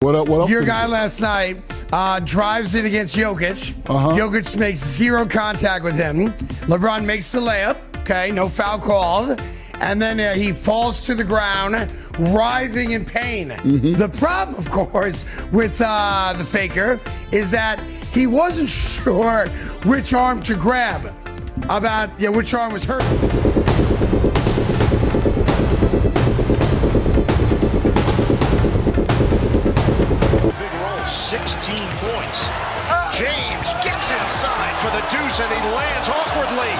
What up? Your guy last night drives in against Jokić. Jokić makes zero contact with him. LeBron makes the layup. Okay, no foul called. And then he falls to the ground, writhing in pain. The problem, of course, with the faker is that he wasn't sure which arm to grab, which arm was hurt. Big roll, 16 points. James gets inside for the deuce, and he lands awkwardly.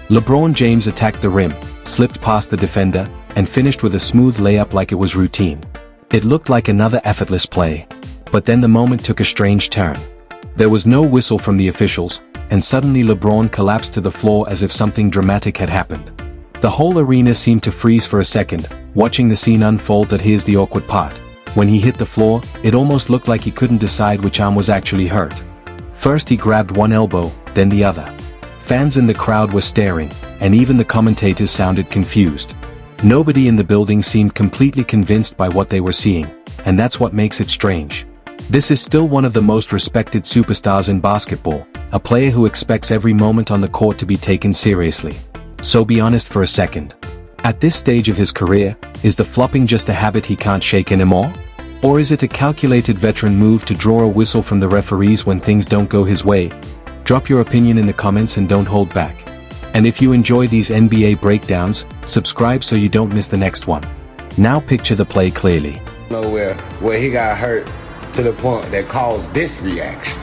LeBron James attacked the rim, slipped past the defender, and finished with a smooth layup like it was routine. It looked like another effortless play. But then the moment took a strange turn. There was no whistle from the officials, and suddenly LeBron collapsed to the floor as if something dramatic had happened. The whole arena seemed to freeze for a second, watching the scene unfold. But here's the awkward part. When he hit the floor, it almost looked like he couldn't decide which arm was actually hurt. First he grabbed one elbow, then the other. Fans in the crowd were staring, and even the commentators sounded confused. Nobody in the building seemed completely convinced by what they were seeing, and that's what makes it strange. This is still one of the most respected superstars in basketball, a player who expects every moment on the court to be taken seriously. So be honest for a second. At this stage of his career, is the flopping just a habit he can't shake anymore? Or is it a calculated veteran move to draw a whistle from the referees when things don't go his way? Drop your opinion in the comments and don't hold back. And if you enjoy these NBA breakdowns, subscribe so you don't miss the next one. Now picture the play clearly. Nowhere where he got hurt to the point that caused this reaction.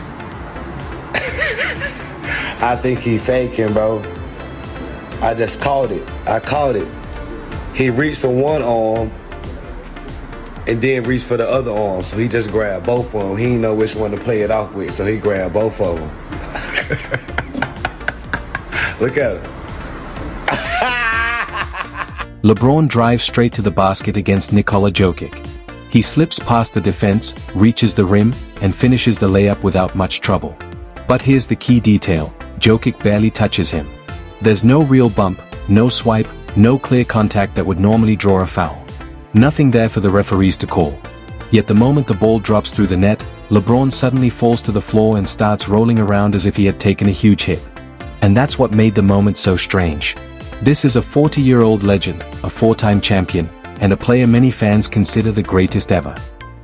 I think he faking, bro. I just called it. I called it. He reached for one arm and then reached for the other arm, so he just grabbed both of them. He didn't know which one to play it off with, so he grabbed both of them. Look at him. LeBron drives straight to the basket against Nikola Jokić. He slips past the defense, reaches the rim, and finishes the layup without much trouble. But here's the key detail: Jokić barely touches him. There's no real bump, no swipe, no clear contact that would normally draw a foul. Nothing there for the referees to call. Yet the moment the ball drops through the net, LeBron suddenly falls to the floor and starts rolling around as if he had taken a huge hit. And that's what made the moment so strange. This is a 40-year-old legend, a four-time champion, and a player many fans consider the greatest ever.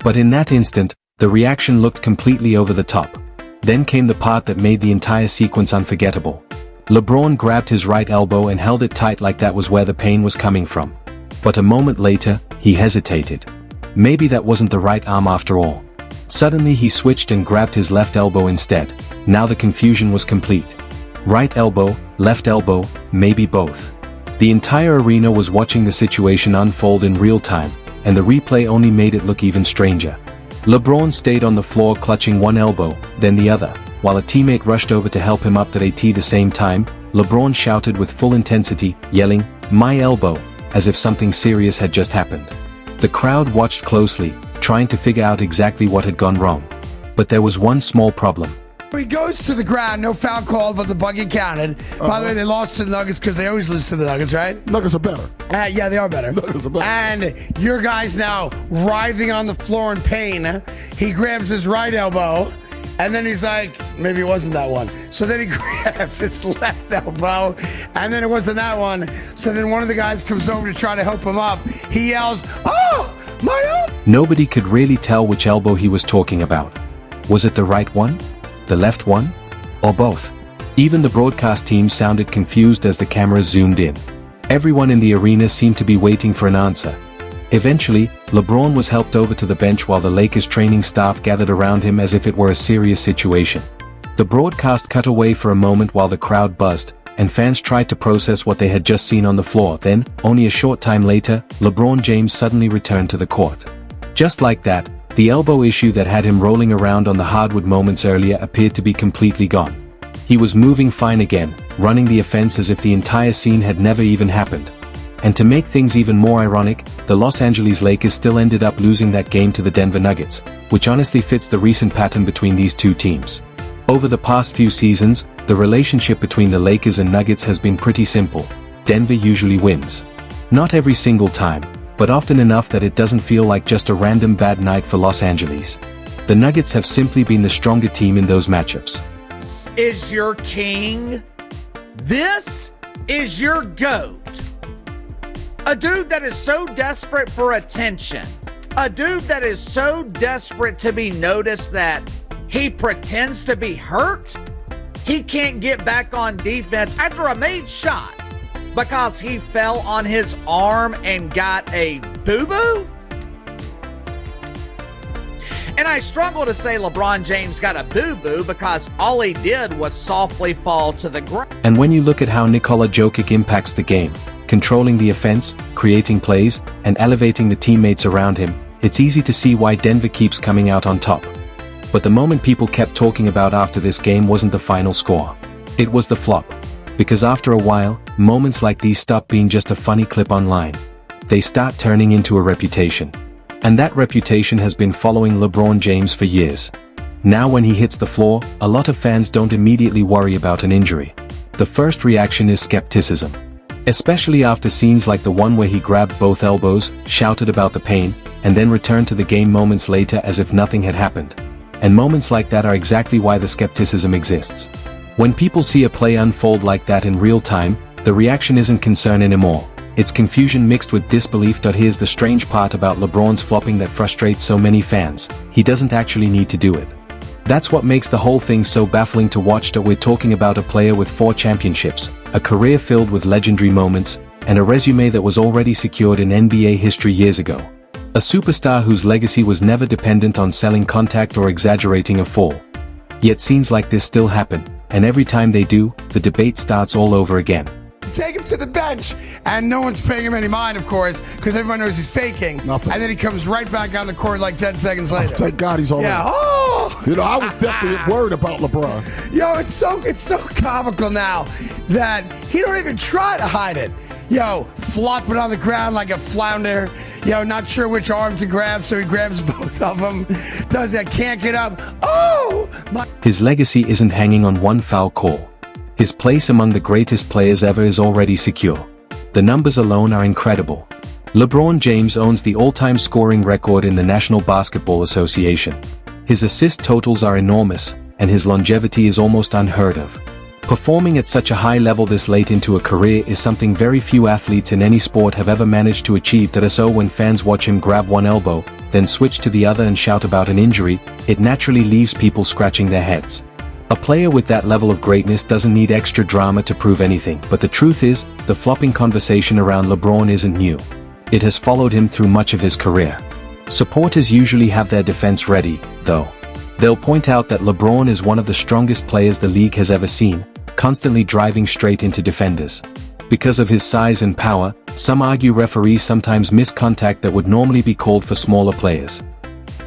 But in that instant, the reaction looked completely over the top. Then came the part that made the entire sequence unforgettable. LeBron grabbed his right elbow and held it tight like that was where the pain was coming from. But a moment later, he hesitated. Maybe that wasn't the right arm after all. Suddenly he switched and grabbed his left elbow instead. Now the confusion was complete. Right elbow, left elbow, maybe both. The entire arena was watching the situation unfold in real time, and the replay only made it look even stranger. LeBron stayed on the floor clutching one elbow, then the other. While a teammate rushed over to help him up at the same time, LeBron shouted with full intensity, yelling, "My elbow," as if something serious had just happened. The crowd watched closely, trying to figure out exactly what had gone wrong. But there was one small problem. He goes to the ground, no foul called, but the bucket counted. By the way, they lost to the Nuggets because they always lose to the Nuggets, right? Nuggets are better. Yeah, they are better. Nuggets are better. And your guy's now writhing on the floor in pain. He grabs his right elbow, and then he's like, maybe it wasn't that one. So then he grabs his left elbow, and then it wasn't that one. So then one of the guys comes over to try to help him up. He yells, "Oh, my elbow!" Nobody could really tell which elbow he was talking about. Was it the right one? The left one? Or both? Even the broadcast team sounded confused as the cameras zoomed in. Everyone in the arena seemed to be waiting for an answer. Eventually, LeBron was helped over to the bench while the Lakers training staff gathered around him as if it were a serious situation. The broadcast cut away for a moment while the crowd buzzed, and fans tried to process what they had just seen on the floor. Then, only a short time later, LeBron James suddenly returned to the court. Just like that, the elbow issue that had him rolling around on the hardwood moments earlier appeared to be completely gone. He was moving fine again, running the offense as if the entire scene had never even happened. And to make things even more ironic, the Los Angeles Lakers still ended up losing that game to the Denver Nuggets, which honestly fits the recent pattern between these two teams. Over the past few seasons, the relationship between the Lakers and Nuggets has been pretty simple. Denver usually wins. Not every single time, but often enough that it doesn't feel like just a random bad night for Los Angeles. The Nuggets have simply been the stronger team in those matchups. This is your king. This is your GOAT. A dude that is so desperate for attention. A dude that is so desperate to be noticed that he pretends to be hurt. He can't get back on defense after a made shot because he fell on his arm and got a boo-boo? And I struggle to say LeBron James got a boo-boo because all he did was softly fall to the ground. And when you look at how Nikola Jokić impacts the game, controlling the offense, creating plays, and elevating the teammates around him, it's easy to see why Denver keeps coming out on top. But the moment people kept talking about after this game wasn't the final score. It was the flop. Because after a while, moments like these stop being just a funny clip online. They start turning into a reputation. And that reputation has been following LeBron James for years. Now when he hits the floor, a lot of fans don't immediately worry about an injury. The first reaction is skepticism. Especially after scenes like the one where he grabbed both elbows, shouted about the pain, and then returned to the game moments later as if nothing had happened. And moments like that are exactly why the skepticism exists. When people see a play unfold like that in real time, the reaction isn't concern anymore. It's confusion mixed with disbelief. Here's the strange part about LeBron's flopping that frustrates so many fans. He doesn't actually need to do it. That's what makes the whole thing so baffling to watch. We're talking about a player with 4 championships, a career filled with legendary moments, and a resume that was already secured in NBA history years ago. A superstar whose legacy was never dependent on selling contact or exaggerating a fall. Yet scenes like this still happen, and every time they do, the debate starts all over again. Take him to the bench, and no one's paying him any mind, of course, because everyone knows he's faking. Nothing. And then he comes right back on the court like 10 seconds later. Thank God he's all Yeah. right. Oh! You know, I was definitely worried about LeBron. Yo, it's so comical now that he don't even try to hide it. Yo, flopping on the ground like a flounder. Yo, not sure which arm to grab, so he grabs both of them. Does that, can't get up. Oh! His legacy isn't hanging on one foul call. His place among the greatest players ever is already secure. The numbers alone are incredible. LeBron James owns the all-time scoring record in the National Basketball Association. His assist totals are enormous, and his longevity is almost unheard of. Performing at such a high level this late into a career is something very few athletes in any sport have ever managed to achieve. So when fans watch him grab one elbow, then switch to the other and shout about an injury, it naturally leaves people scratching their heads. A player with that level of greatness doesn't need extra drama to prove anything, but the truth is, the flopping conversation around LeBron isn't new. It has followed him through much of his career. Supporters usually have their defense ready, though. They'll point out that LeBron is one of the strongest players the league has ever seen, constantly driving straight into defenders. Because of his size and power, some argue referees sometimes miss contact that would normally be called for smaller players.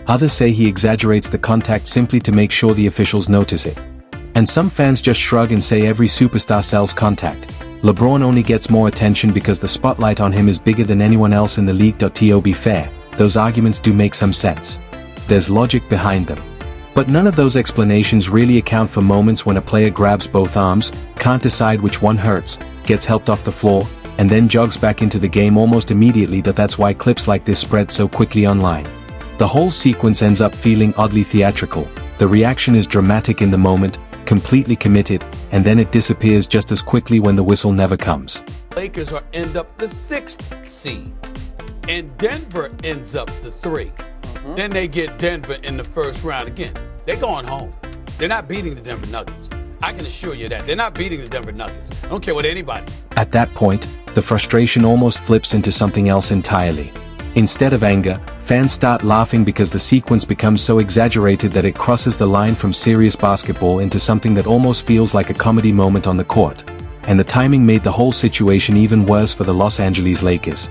Others say he exaggerates the contact simply to make sure the officials notice it. And some fans just shrug and say every superstar sells contact. LeBron only gets more attention because the spotlight on him is bigger than anyone else in the league. To be fair, those arguments do make some sense. There's logic behind them. But none of those explanations really account for moments when a player grabs both arms, can't decide which one hurts, gets helped off the floor, and then jogs back into the game almost immediately. That's why clips like this spread so quickly online. The whole sequence ends up feeling oddly theatrical. The reaction is dramatic in the moment, completely committed, and then it disappears just as quickly when the whistle never comes. Lakers end up the 6th seed, and Denver ends up the 3. Then they get Denver in the first round again. They're going home. They're not beating the Denver Nuggets. I can assure you that. They're not beating the Denver Nuggets. I don't care what anybody says. At that point, the frustration almost flips into something else entirely. Instead of anger, fans start laughing because the sequence becomes so exaggerated that it crosses the line from serious basketball into something that almost feels like a comedy moment on the court. And the timing made the whole situation even worse for the Los Angeles Lakers.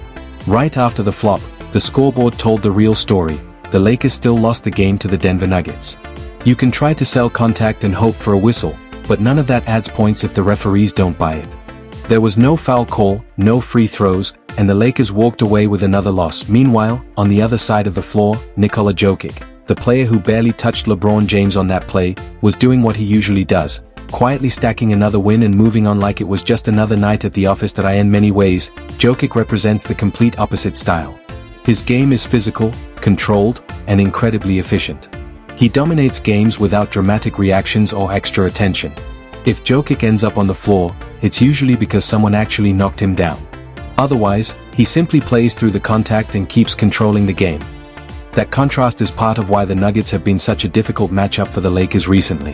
Right after the flop, the scoreboard told the real story. The Lakers still lost the game to the Denver Nuggets. You can try to sell contact and hope for a whistle, but none of that adds points if the referees don't buy it. There was no foul call, no free throws, and the Lakers walked away with another loss. Meanwhile, on the other side of the floor, Nikola Jokić, the player who barely touched LeBron James on that play, was doing what he usually does, quietly stacking another win and moving on like it was just another night at the office. That in many ways, Jokić represents the complete opposite style. His game is physical, controlled, and incredibly efficient. He dominates games without dramatic reactions or extra attention. If Jokić ends up on the floor, it's usually because someone actually knocked him down. Otherwise, he simply plays through the contact and keeps controlling the game. That contrast is part of why the Nuggets have been such a difficult matchup for the Lakers recently.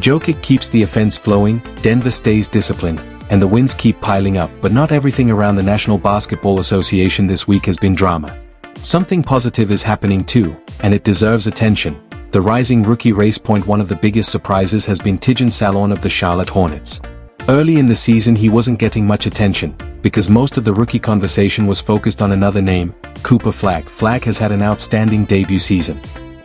Jokić keeps the offense flowing, Denver stays disciplined, and the wins keep piling up, but not everything around the National Basketball Association this week has been drama. Something positive is happening too, and it deserves attention. The rising rookie race point. One of the biggest surprises has been Tyjon Salon of the Charlotte Hornets. Early in the season he wasn't getting much attention, because most of the rookie conversation was focused on another name, Cooper Flag. Flag has had an outstanding debut season.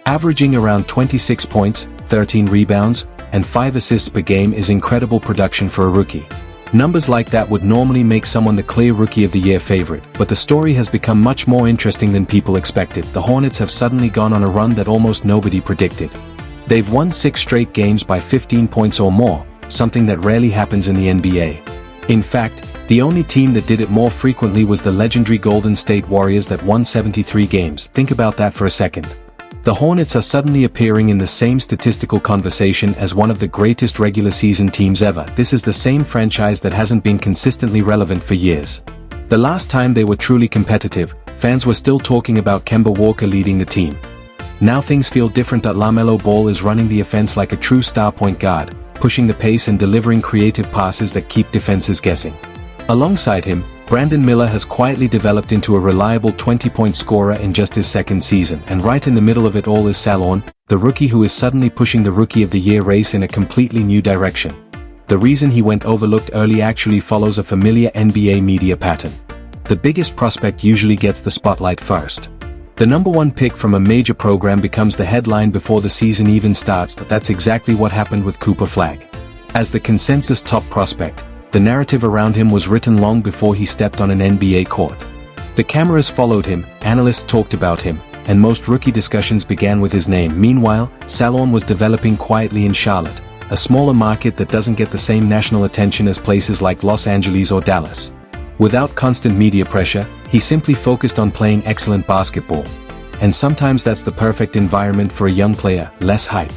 Averaging around 26 points, 13 rebounds, and 5 assists per game is incredible production for a rookie. Numbers like that would normally make someone the clear Rookie of the Year favorite, but the story has become much more interesting than people expected. The Hornets have suddenly gone on a run that almost nobody predicted. They've won 6 straight games by 15 points or more, something that rarely happens in the NBA. In fact, the only team that did it more frequently was the legendary Golden State Warriors that won 73 games. Think about that for a second. The Hornets are suddenly appearing in the same statistical conversation as one of the greatest regular season teams ever. This is the same franchise that hasn't been consistently relevant for years. The last time they were truly competitive, fans were still talking about Kemba Walker leading the team. Now things feel different. LaMelo Ball is running the offense like a true star point guard, pushing the pace and delivering creative passes that keep defenses guessing. Alongside him, Brandon Miller has quietly developed into a reliable 20-point scorer in just his second season, and right in the middle of it all is Salon, the rookie who is suddenly pushing the Rookie of the Year race in a completely new direction. The reason he went overlooked early actually follows a familiar NBA media pattern. The biggest prospect usually gets the spotlight first. The number 1 pick from a major program becomes the headline before the season even starts. That's exactly what happened with Cooper Flag. As the consensus top prospect, the narrative around him was written long before he stepped on an NBA court. The cameras followed him, analysts talked about him, and most rookie discussions began with his name. Meanwhile, Salon was developing quietly in Charlotte, a smaller market that doesn't get the same national attention as places like Los Angeles or Dallas. Without constant media pressure, he simply focused on playing excellent basketball. And sometimes that's the perfect environment for a young player. Less hype,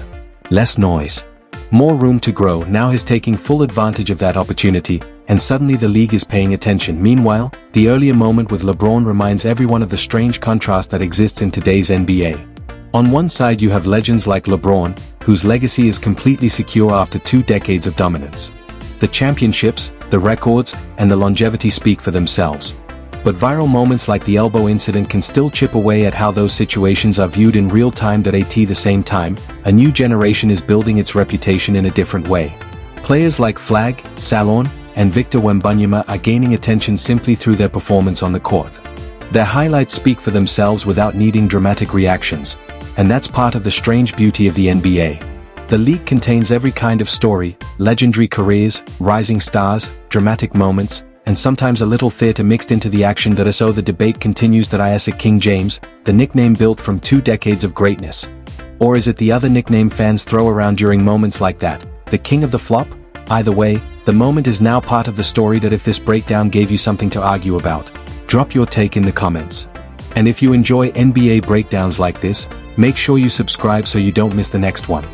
less noise, more room to grow. Now he's taking full advantage of that opportunity, and suddenly the league is paying attention. Meanwhile, the earlier moment with LeBron reminds everyone of the strange contrast that exists in today's NBA. On one side you have legends like LeBron, whose legacy is completely secure after 2 decades of dominance. The championships, the records, and the longevity speak for themselves. But viral moments like the elbow incident can still chip away at how those situations are viewed in real time. At the same time, a new generation is building its reputation in a different way. Players like Flag, Salon, and Victor Wembanyama are gaining attention simply through their performance on the court. Their highlights speak for themselves without needing dramatic reactions, and that's part of the strange beauty of the NBA. The league contains every kind of story: legendary careers, rising stars, dramatic moments, and sometimes a little theater mixed into the action. So the debate continues. Is it King James, the nickname built from 2 decades of greatness? Or is it the other nickname fans throw around during moments like that, the king of the flop? Either way, the moment is now part of the story. If this breakdown gave you something to argue about, drop your take in the comments. And if you enjoy NBA breakdowns like this, make sure you subscribe so you don't miss the next one.